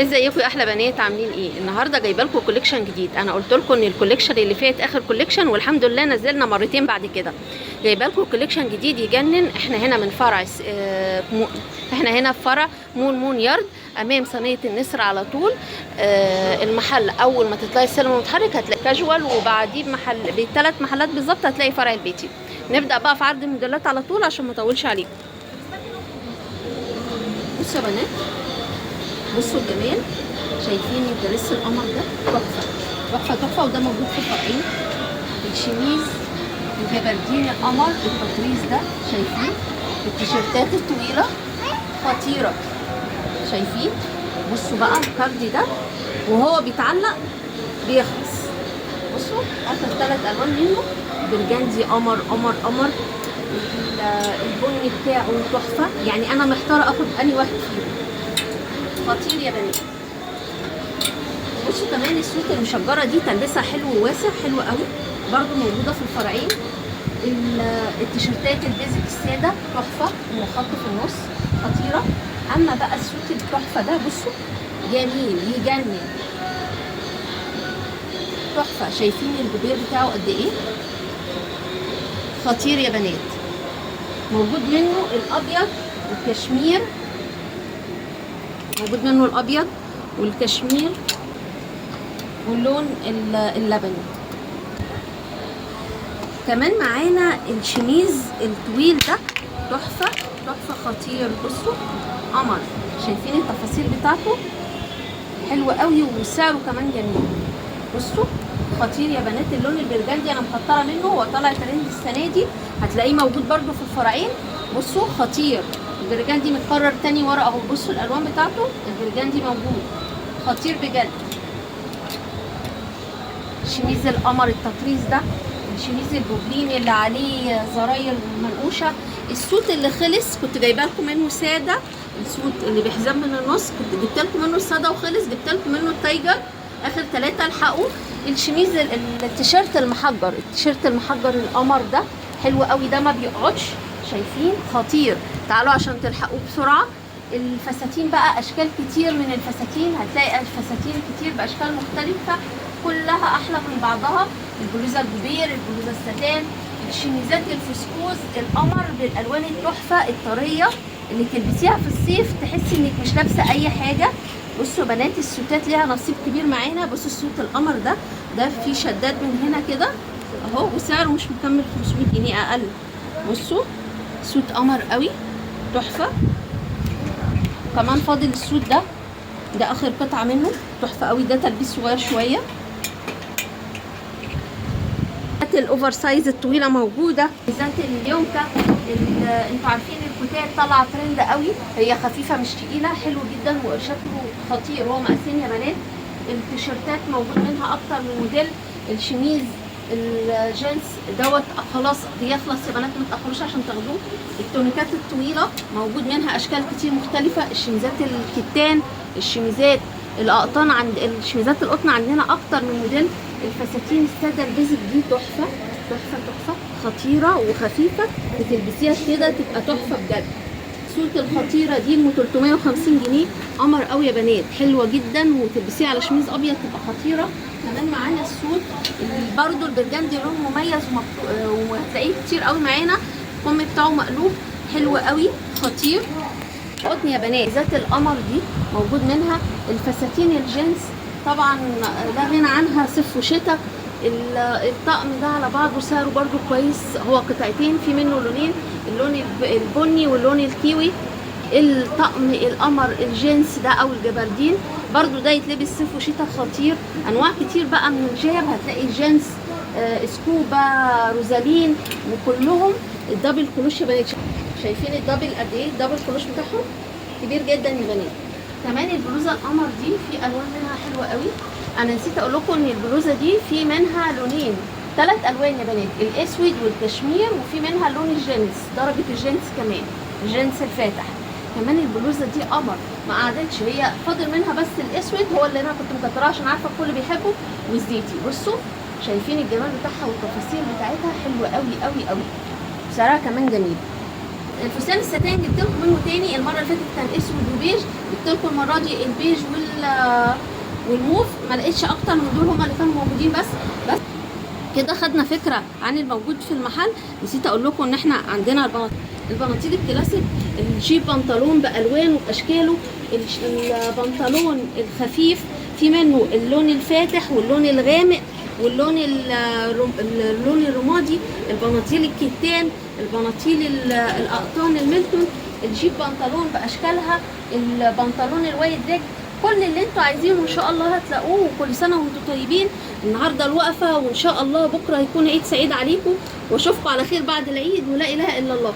ازيكم يا احلى بنات، عاملين ايه؟ النهارده جايبه لكم كوليكشن جديد. انا قلت لكم ان الكوليكشن اللي فات اخر كوليكشن، والحمد لله نزلنا مرتين بعد كده. جايبه لكم كوليكشن جديد يجنن. احنا هنا من فرع احنا هنا في فرع مون يارد، امام صينيه النسر على طول. المحل اول ما تطلعي السلم المتحرك هتلاقي كاجوال، وبعديه بثلاث محلات بالظبط هتلاقي فرع البيتي. نبدا بقى في عرض الموديلات على طول عشان ما اطولش عليكم. بصوا يا بنات، بصوا الجمال. شايفين الدرس القمر ده؟ تحفه تحفه تحفه، وده موجود في فرعين. الشميز الجبردين القمر التطريز ده، شايفين التيشيرتات الطويله خطيره. شايفين؟ بصوا بقى الكاردي ده وهو بيتعلق بيخلص. بصوا اخر 3 الوان منه، برجندي قمر قمر قمر. البني بتاعه تحفه، يعني انا محتاره اخد انهي واحد فيهم. خطير يا بنات. بصوا كمان السوت المشجره دي تلبسها حلو وواسع، حلو قوي، برضو موجوده في الفرعين. التيشيرتات البيزك الساده تحفه وخط في النص، خطيره. اما بقى السوت التحفه ده بصوا جميل يجنن، تحفه. شايفين الجبير بتاعه قد ايه؟ خطير يا بنات. موجود منه الابيض والكشمير، موجود منه الابيض والكشمير واللون اللبني. كمان معانا الشميز الطويل ده، تحفه تحفه خطير. بصوا قمر، شايفين التفاصيل بتاعته حلوه قوي، وسعره كمان جميل. بصوا خطير يا بنات. اللون البرجندي انا مكتره منه، هو طالع ترند السنه دي، هتلاقيه موجود برده في الفرعين. بصوا خطير. البرجندي متكرر تاني ورا اهو، بصوا الالوان بتاعته، البرجندي موجود، خطير بجد. شميز القمر التطريز ده، الشميز البوبلين اللي عليه زراير منقوشه. السوت اللي خلص كنت جايبه لكم منه ساده، السوت اللي بحزام من النص كنت جبت لكم منه الساده وخلص، جبت لكم منه التايجر اخر 3 الحقوا. الشميز التيشيرت المحجر، التيشيرت المحجر القمر ده حلو قوي، ده ما بيقعدش، شايفين؟ خطير. تعالوا عشان تلحقوه بسرعه. الفساتين بقى اشكال كتير من الفساتين، هتلاقي فساتين كتير باشكال مختلفه، كلها احلى من بعضها. البلوزه الجبير، البلوزه الستان، الشميزات الفسكوز القمر بالالوان التحفه الطريه اللي تلبسيها في الصيف تحسي انك مش لابسه اي حاجه. بصوا يا بنات السوتات ليها نصيب كبير معانا. بصوا السوت القمر ده فيه شداد من هنا كده اهو، وسعره مش مكمل 500 جنيه اقل. بصوا سوت قمر قوي، تحفه. كمان فاضل السوت ده اخر قطعه منه، تحفه قوي، ده تلبيس صغير شويه. الاوفر سايز الطويله موجوده. ميزات اليونكا، انتوا عارفين الكوتات طالعه ترند قوي، هي خفيفه مش تقيله، حلو جدا وشكله خطير. هو مقاسين يا بنات. التيشيرتات موجود منها اكتر من موديل. الشميز الجينز دوت خلاص بيخلص يا بنات، ما تاخروش عشان تاخدوه. التونيكات الطويله موجود منها اشكال كتير مختلفه. الشميزات الكتان، الشميزات القطن، عند الشميزات القطن عندنا اكتر من موديل. الفساتين الساده البيزك دي تحفه تحفه تحفه، خطيره وخفيفه، بتلبسيها كده تبقى تحفه بجد. السوت الخطيره دي ام 350 جنيه، قمر قوي يا بنات، حلوه جدا، وتلبسيها على شميز ابيض تبقى خطيره. كمان معانا السوت اللي برده البرجندي لون مميز، وهتلاقيه كتير قوي معانا، الكم بتاعه مقلوب، حلو قوي خطير. قطن يا بنات. ذات القمر دي موجود منها الفساتين الجينز، طبعا لا غنى عنها صيف وشتاء. الطقم ده على بعضه سعره برده كويس، هو قطعتين، في منه لونين، اللون البني واللون الكيوي. الطقم القمر الجينز ده او الجبردين برده ده يتلبس صيف وشتاء، خطير. انواع كتير بقى من الجيب، هتلاقي جينز، سكوبا، روزالين، وكلهم الدبل كلوش يا بنات. شايفين الدبل قد ايه؟ الدبل كلوش بتاعهم كبير جدا يا بنات. كمان البلوزه القمر دي في الوان منها حلوه قوي. انا نسيت اقول لكم ان البلوزه دي في منها لونين، 3 الوان يا بنات، الاسود والكشمير، وفي منها لون الجينز، درجه الجينز كمان، الجينز الفاتح. كمان البلوزه دي قمر، ما قعدتش، هي فاضل منها بس الاسود هو اللي انا كنت مكتراه عشان عارفه الكل بيحبه، والزيتي. بصوا شايفين الجمال بتاعها والتفاصيل بتاعتها حلوه قوي قوي قوي، سعرها كمان جميل. الفستان الستان جبت لكم منه تاني، المره اللي فاتت كان اسود وبيج، جبت لكم المره دي البيج والموف. ما لقيتش اكتر من دول، هما اللي كانوا موجودين بس كده خدنا فكره عن الموجود في المحل. نسيت اقول لكم ان احنا عندنا البناطيل الكلاسيك، الجيب بنطلون بالوانه واشكاله، البنطلون الخفيف في منه اللون الفاتح واللون الغامق واللون اللون الرمادي، البناطيل الكتان، البناطيل الاقطان الميلتون، الجيب بنطلون باشكالها، البنطلون الوايد ريج، كل اللي انتوا عايزينه ان شاء الله هتلاقوه. وكل سنه وانتم طيبين. النهارده الوقفه، وان شاء الله بكره يكون عيد سعيد عليكم، واشوفكم على خير بعد العيد، ولا اله الا الله.